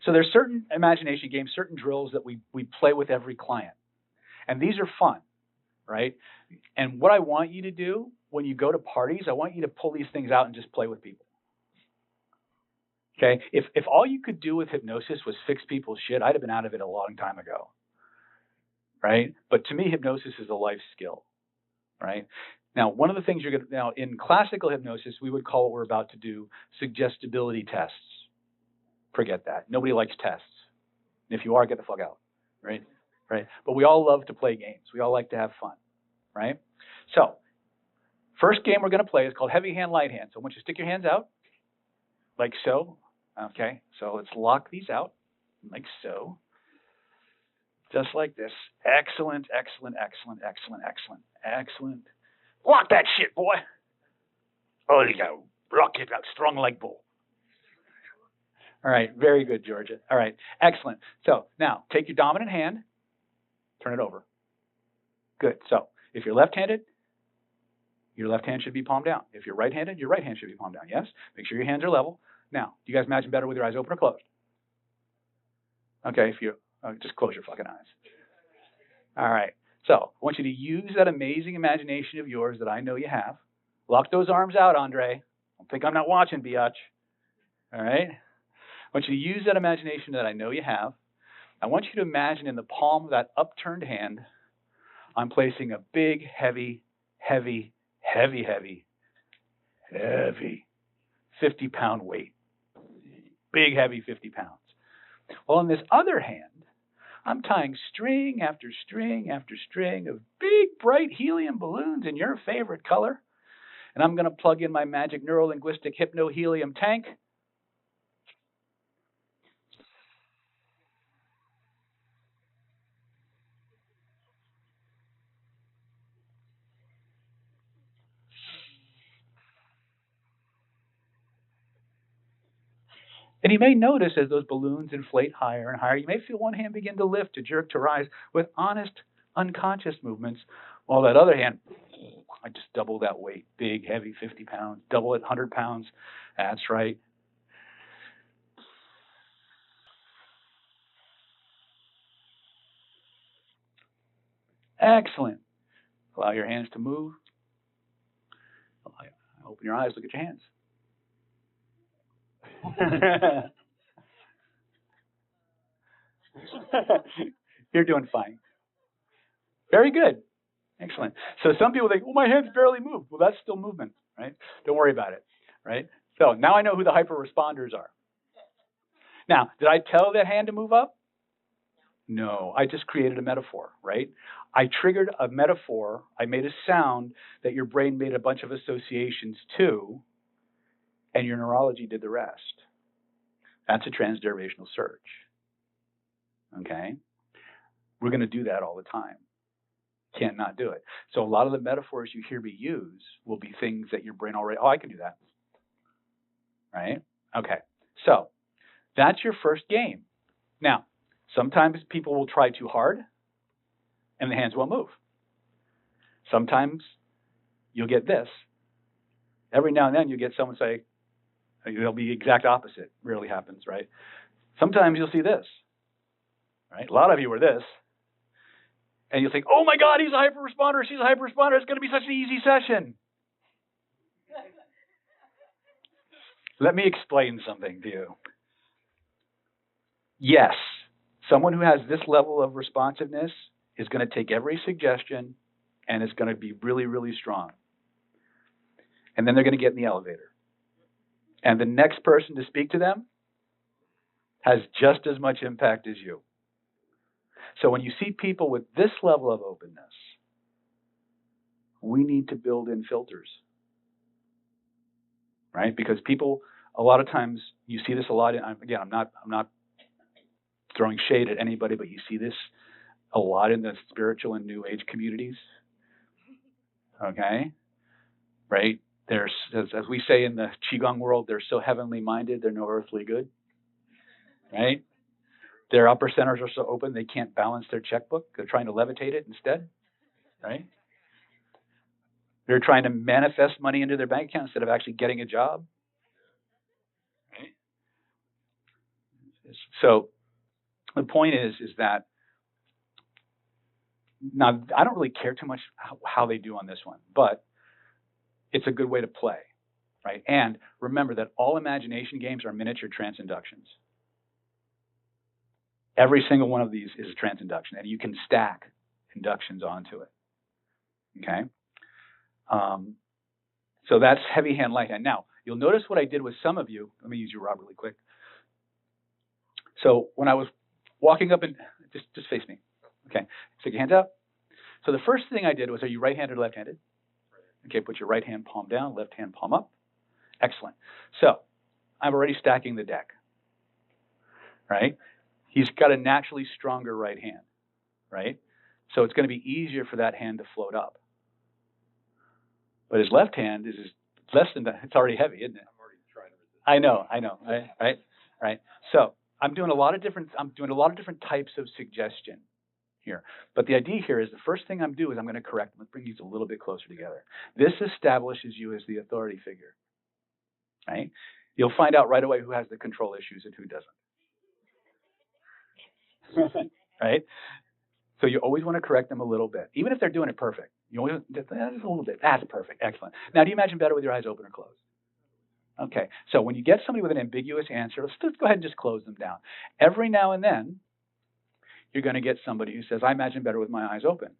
So there's certain imagination games, certain drills that we play with every client. And these are fun, right? And what I want you to do when you go to parties, I want you to pull these things out and just play with people. Okay? If all you could do with hypnosis was fix people's shit, I'd have been out of it a long time ago. Right? But to me, hypnosis is a life skill. Right? Now, one of the things now in classical hypnosis, we would call what we're about to do suggestibility tests. Forget that. Nobody likes tests. And if you are, get the fuck out. Right? Right? But we all love to play games. We all like to have fun. Right? So, first game we're going to play is called heavy hand, light hand. So I want you to stick your hands out, like so. Okay, so let's lock these out, like so. Just like this. Excellent, excellent, excellent, excellent, excellent, excellent. Lock that shit, boy. Oh, you go. Rock it out, strong like bull. All right, very good, Georgia. All right, excellent. So now, take your dominant hand, turn it over. Good. So if you're left-handed, your left hand should be palm down. If you're right-handed, your right hand should be palm down. Yes? Make sure your hands are level. Now, do you guys imagine better with your eyes open or closed? Okay, if you just close your fucking eyes. All right. So I want you to use that amazing imagination of yours that I know you have. Lock those arms out, Andre. Don't think I'm not watching, biatch. All right? I want you to use that imagination that I know you have. I want you to imagine in the palm of that upturned hand, I'm placing a big, heavy, heavy, heavy, heavy, heavy 50-pound weight. Big, heavy 50 pounds. Well, on this other hand, I'm tying string after string after string of big, bright helium balloons in your favorite color. And I'm going to plug in my magic neuro-linguistic hypno-helium tank. And you may notice as those balloons inflate higher and higher, you may feel one hand begin to lift, to jerk, to rise with honest, unconscious movements, while that other hand, I just double that weight, big, heavy, 50 pounds, double it, 100 pounds. That's right. Excellent. Allow your hands to move. Open your eyes, look at your hands. You're doing fine. Very good. Excellent. So some people think, well, my hands barely moved. Well, that's still movement, right? Don't worry about it, right? So now I know who the hyper responders are. Now, did I tell that hand to move up? No, I just created a metaphor, right? I triggered a metaphor. I made a sound that your brain made a bunch of associations to, and your neurology did the rest. That's a trans-derivational search. Okay? We're going to do that all the time. Can't not do it. So a lot of the metaphors you hear me use will be things that your brain already, I can do that. Right? Okay. So that's your first game. Now, sometimes people will try too hard and the hands won't move. Sometimes you'll get this. Every now and then you'll get someone say, it'll be the exact opposite. Rarely happens, right? Sometimes you'll see this. Right? A lot of you are this. And you'll think, oh my God, he's a hyper responder, she's a hyper responder, it's going to be such an easy session. Let me explain something to you. Yes, someone who has this level of responsiveness is going to take every suggestion and is going to be really, really strong. And then they're going to get in the elevator. And the next person to speak to them has just as much impact as you. So when you see people with this level of openness, we need to build in filters, right? Because people, a lot of times, you see this a lot. Again, I'm not throwing shade at anybody, but you see this a lot in the spiritual and New Age communities. Okay, right? There's, as we say in the Qigong world, they're so heavenly minded, they're no earthly good, right? Their upper centers are so open, they can't balance their checkbook. They're trying to levitate it instead, right? They're trying to manifest money into their bank account instead of actually getting a job. Right? So the point is that now I don't really care too much how they do on this one, but it's a good way to play, right? And remember that all imagination games are miniature trance inductions. Every single one of these is a trance induction, and you can stack inductions onto it. Okay. So that's heavy hand, light hand. Now you'll notice what I did with some of you. Let me use you, Rob, really quick. So when I was walking up and just face me. Okay. Stick your hands out. So the first thing I did was, are you right-handed or left-handed? Okay, put your right hand palm down, left hand palm up. Excellent. So I'm already stacking the deck, right? He's got a naturally stronger right hand, right? So it's going to be easier for that hand to float up. But his left hand is less than that. It's already heavy, isn't it? I'm already trying to resist. I know, right? So I'm doing a lot of different types of suggestion here. But the idea here is the first thing I'm doing is I'm going to correct them. Let's bring these a little bit closer together. This establishes you as the authority figure, right? You'll find out right away who has the control issues and who doesn't, right? So you always want to correct them a little bit, even if they're doing it perfect. You always just a little bit. That's perfect. Excellent. Now, do you imagine better with your eyes open or closed? Okay. So when you get somebody with an ambiguous answer, let's just go ahead and just close them down. Every now and then, you're going to get somebody who says, I imagine better with my eyes open.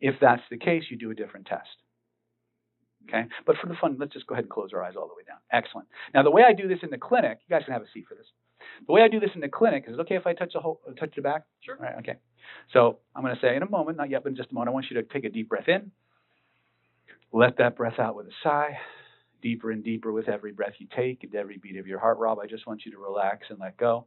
If that's the case, you do a different test. Okay? But for the fun, let's just go ahead and close our eyes all the way down. Excellent. Now, the way I do this in the clinic, you guys can have a seat for this. The way I do this in the clinic, is it okay if I touch the back? Sure. All right, okay. So I'm going to say in a moment, not yet, but in just a moment, I want you to take a deep breath in. Let that breath out with a sigh. Deeper and deeper with every breath you take and every beat of your heart. Rob, I just want you to relax and let go.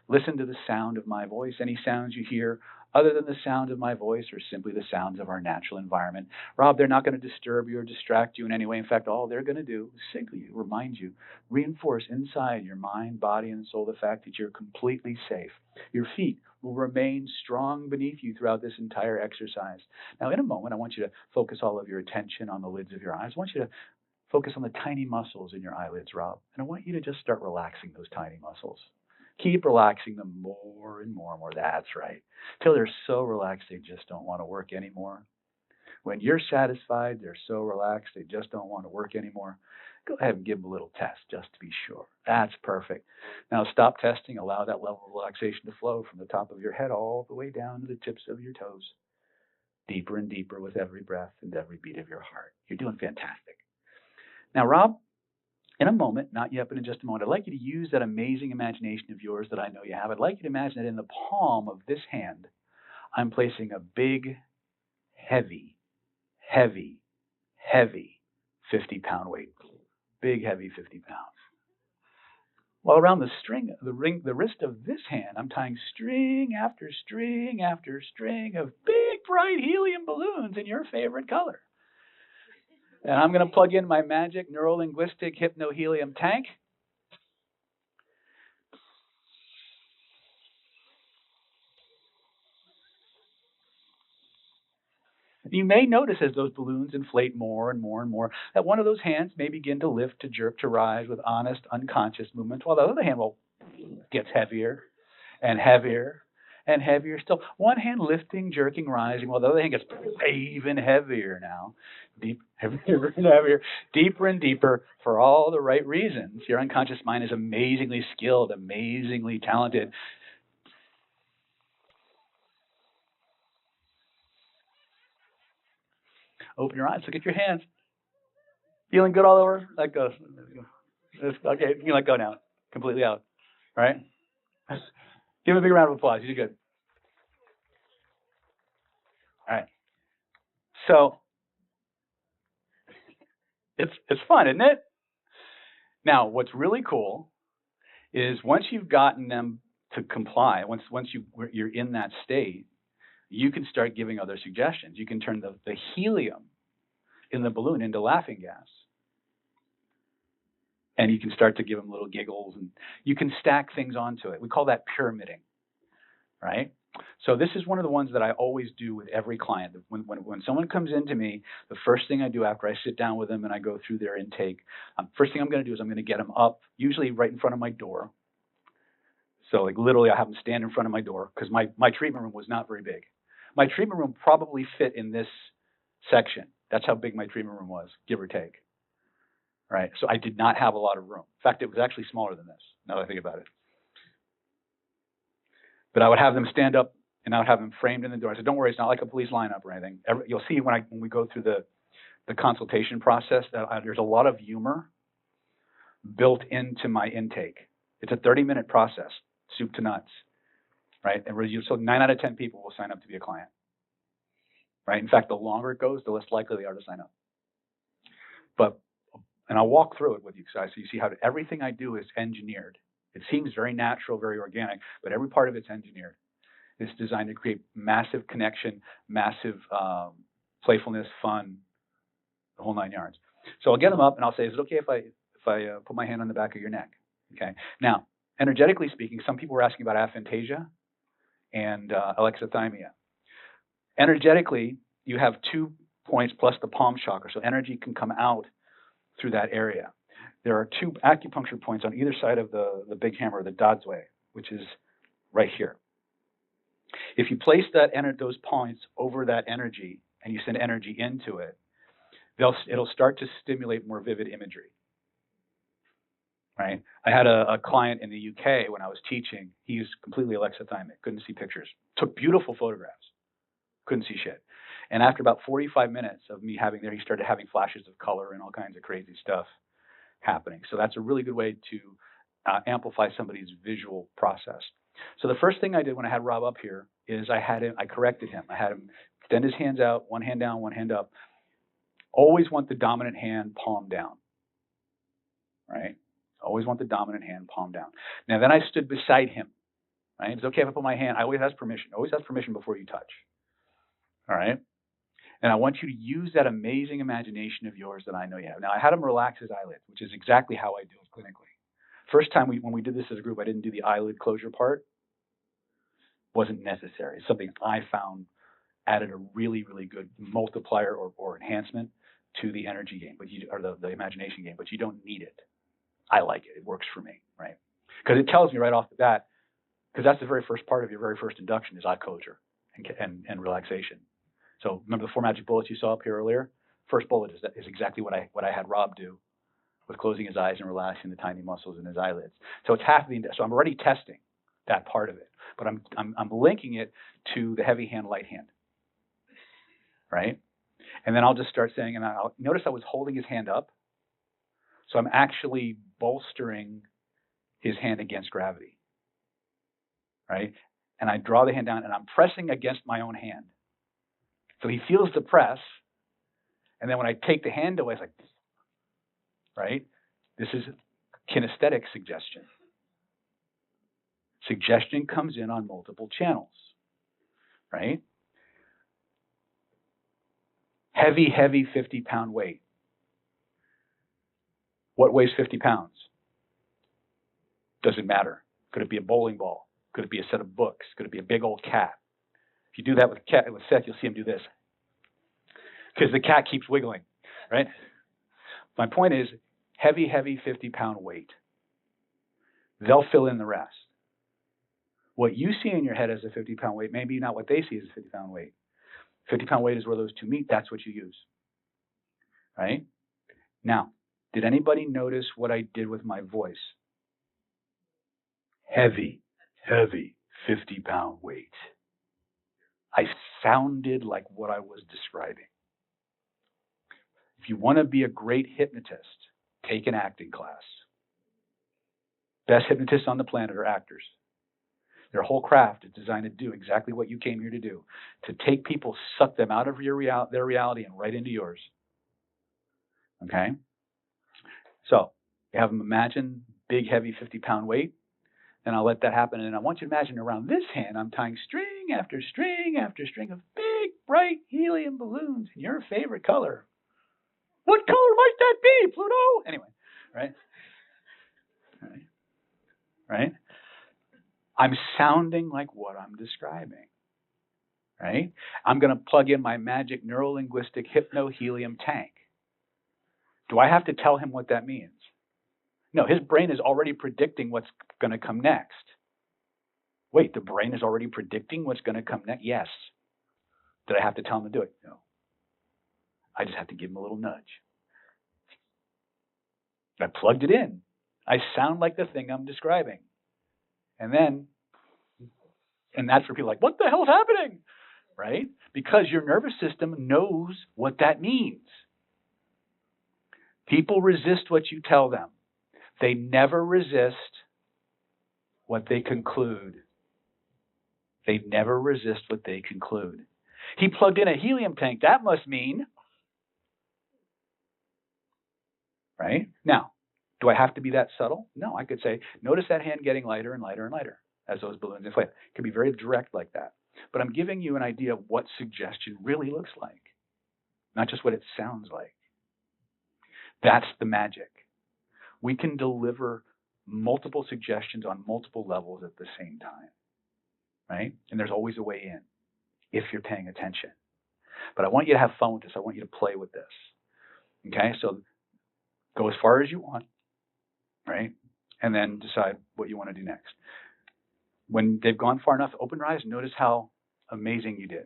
Listen to the sound of my voice. Any sounds you hear other than the sound of my voice are simply the sounds of our natural environment. Rob, they're not going to disturb you or distract you in any way. In fact, all they're going to do is simply remind you, reinforce inside your mind, body, and soul the fact that you're completely safe. Your feet will remain strong beneath you throughout this entire exercise. Now, in a moment, I want you to focus all of your attention on the lids of your eyes. I want you to focus on the tiny muscles in your eyelids, Rob. And I want you to just start relaxing those tiny muscles. Keep relaxing them more and more and more. That's right. Till they're so relaxed they just don't want to work anymore. When you're satisfied, they're so relaxed they just don't want to work anymore. Go ahead and give them a little test just to be sure. That's perfect. Now stop testing. Allow that level of relaxation to flow from the top of your head all the way down to the tips of your toes. Deeper and deeper with every breath and every beat of your heart. You're doing fantastic. Now, Rob, in a moment, not yet, but in just a moment, I'd like you to use that amazing imagination of yours that I know you have. I'd like you to imagine that in the palm of this hand, I'm placing a big, heavy 50-pound weight. Big, heavy 50 pounds. While around the wrist of this hand, I'm tying string after string after string of big, bright helium balloons in your favorite color. And I'm going to plug in my magic neuro-linguistic hypno-helium tank. You may notice as those balloons inflate more and more and more that one of those hands may begin to lift, to jerk, to rise with honest, unconscious movements, while the other hand gets heavier and heavier and heavier still. One hand lifting, jerking, rising, while the other hand gets even heavier now. Heavier and heavier, deeper and deeper for all the right reasons. Your unconscious mind is amazingly skilled, amazingly talented. Open your eyes, look at your hands. Feeling good all over? Let go. Okay, you can let go now. Completely out. All right? Give him a big round of applause. You did good. All right. So, it's fun, isn't it? Now, what's really cool is once you've gotten them to comply, once you're in that state, you can start giving other suggestions. You can turn the helium in the balloon into laughing gas. And you can start to give them little giggles, and you can stack things onto it. We call that pyramiding, right? So this is one of the ones that I always do with every client. When someone comes into me, the first thing I do after I sit down with them and I go through their intake, first thing I'm going to do is I'm going to get them up, usually right in front of my door, So like literally I have them stand in front of my door because my treatment room was not very big. My treatment room probably fit in this section. That's how big my treatment room was, give or take. Right? So I did not have a lot of room. In fact, it was actually smaller than this, now that I think about it. But I would have them stand up and I would have them framed in the door. I said, don't worry, it's not like a police lineup or anything. You'll see when we go through the consultation process that there's a lot of humor built into my intake. It's a 30-minute process, soup to nuts, right? And so 9 out of 10 people will sign up to be a client, right? In fact, the longer it goes, the less likely they are to sign up. And I'll walk through it with you guys so you see how everything I do is engineered. It seems very natural, very organic, but every part of it's engineered. It's designed to create massive connection, massive playfulness, fun, the whole 9 yards. So I'll get them up and I'll say, is it okay if I put my hand on the back of your neck? Okay. Now, energetically speaking, some people were asking about aphantasia and alexithymia. Energetically, you have 2 points plus the palm chakra, so energy can come out through that area. There are 2 acupuncture points on either side of the big hammer, the Dadzwe, which is right here. If you place those points over that energy and you send energy into it, it'll start to stimulate more vivid imagery. Right? I had a client in the UK when I was teaching. He was completely alexithymic, couldn't see pictures. Took beautiful photographs, couldn't see shit. And after about 45 minutes of me having there, he started having flashes of color and all kinds of crazy stuff happening. So that's a really good way to amplify somebody's visual process. So the first thing I did when I had Rob up here is I corrected him. I had him extend his hands out, one hand down, one hand up. Always want the dominant hand palm down, right? Always want the dominant hand palm down. Now then I stood beside him, right? It's okay if I put my hand, I always ask permission. Always ask permission before you touch, all right? And I want you to use that amazing imagination of yours that I know you have. Now, I had him relax his eyelids, which is exactly how I do it clinically. First time when we did this as a group, I didn't do the eyelid closure part. Wasn't necessary. It's something I found added a really, really good multiplier or enhancement to the energy game, or the imagination game, but you don't need it. I like it. It works for me, right? Because it tells me right off the bat, because that's the very first part of your very first induction is eye closure and relaxation. So remember the 4 magic bullets you saw up here earlier? First bullet is exactly what I had Rob do with closing his eyes and relaxing the tiny muscles in his eyelids. So it's half the so I'm already testing that part of it, but I'm linking it to the heavy hand, light hand, right? And then I'll just start saying, and I'll notice I was holding his hand up, so I'm actually bolstering his hand against gravity, right? And I draw the hand down, and I'm pressing against my own hand. So he feels the press, and then when I take the hand away, it's like, right? This is kinesthetic suggestion. Suggestion comes in on multiple channels, right? Heavy, 50-pound weight. What weighs 50 pounds? Doesn't matter. Could it be a bowling ball? Could it be a set of books? Could it be a big old cat? If you do that with Seth, you'll see him do this. Because the cat keeps wiggling, right? My point is, heavy, 50-pound weight. They'll fill in the rest. What you see in your head as a 50-pound weight may be not what they see as a 50-pound weight. 50-pound weight is where those two meet. That's what you use, right? Now, did anybody notice what I did with my voice? Heavy, 50-pound weight. I sounded like what I was describing. If you want to be a great hypnotist, take an acting class. Best hypnotists on the planet are actors. Their whole craft is designed to do exactly what you came here to do, to take people, suck them out of their reality and right into yours. Okay? So, you have them imagine big, heavy 50-pound weight, and I'll let that happen. And I want you to imagine around this hand, I'm tying string after string after string of big, bright helium balloons in your favorite color. What color might that be, Pluto? Anyway, right? Right? I'm sounding like what I'm describing, right? I'm going to plug in my magic neuro-linguistic hypno-helium tank. Do I have to tell him what that means? No, his brain is already predicting what's going to come next. Wait, the brain is already predicting what's going to come next? Yes. Did I have to tell them to do it? No. I just have to give them a little nudge. I plugged it in. I sound like the thing I'm describing. And that's where people are like, what the hell's happening? Right? Because your nervous system knows what that means. People resist what you tell them. They never resist what they conclude. They never resist what they conclude. He plugged in a helium tank. That must mean, right? Now, do I have to be that subtle? No, I could say, notice that hand getting lighter and lighter and lighter as those balloons inflate. It can be very direct like that. But I'm giving you an idea of what suggestion really looks like, not just what it sounds like. That's the magic. We can deliver multiple suggestions on multiple levels at the same time, right? And there's always a way in if you're paying attention. But I want you to have fun with this. I want you to play with this. Okay, so go as far as you want, right? And then decide what you want to do next. When they've gone far enough, open your eyes and notice how amazing you did.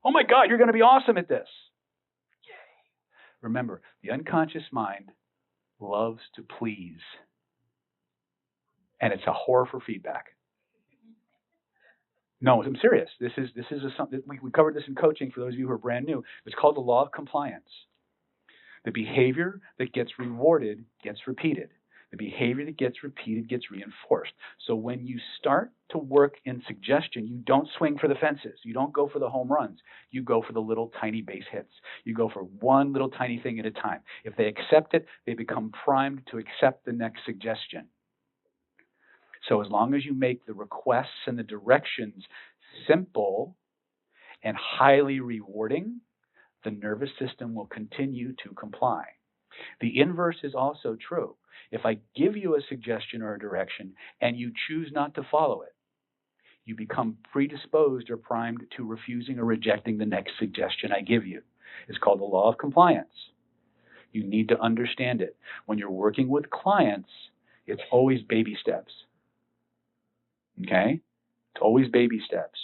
Oh my God, you're going to be awesome at this. Yay. Remember, the unconscious mind loves to please. And it's a horror for feedback. No, I'm serious. This is something we covered this in coaching for those of you who are brand new. It's called the law of compliance. The behavior that gets rewarded gets repeated. The behavior that gets repeated gets reinforced. So when you start to work in suggestion, you don't swing for the fences. You don't go for the home runs. You go for the little tiny base hits. You go for one little tiny thing at a time. If they accept it, they become primed to accept the next suggestion. So as long as you make the requests and the directions simple and highly rewarding, the nervous system will continue to comply. The inverse is also true. If I give you a suggestion or a direction and you choose not to follow it, you become predisposed or primed to refusing or rejecting the next suggestion I give you. It's called the law of compliance. You need to understand it. When you're working with clients, it's always baby steps. Okay? It's always baby steps.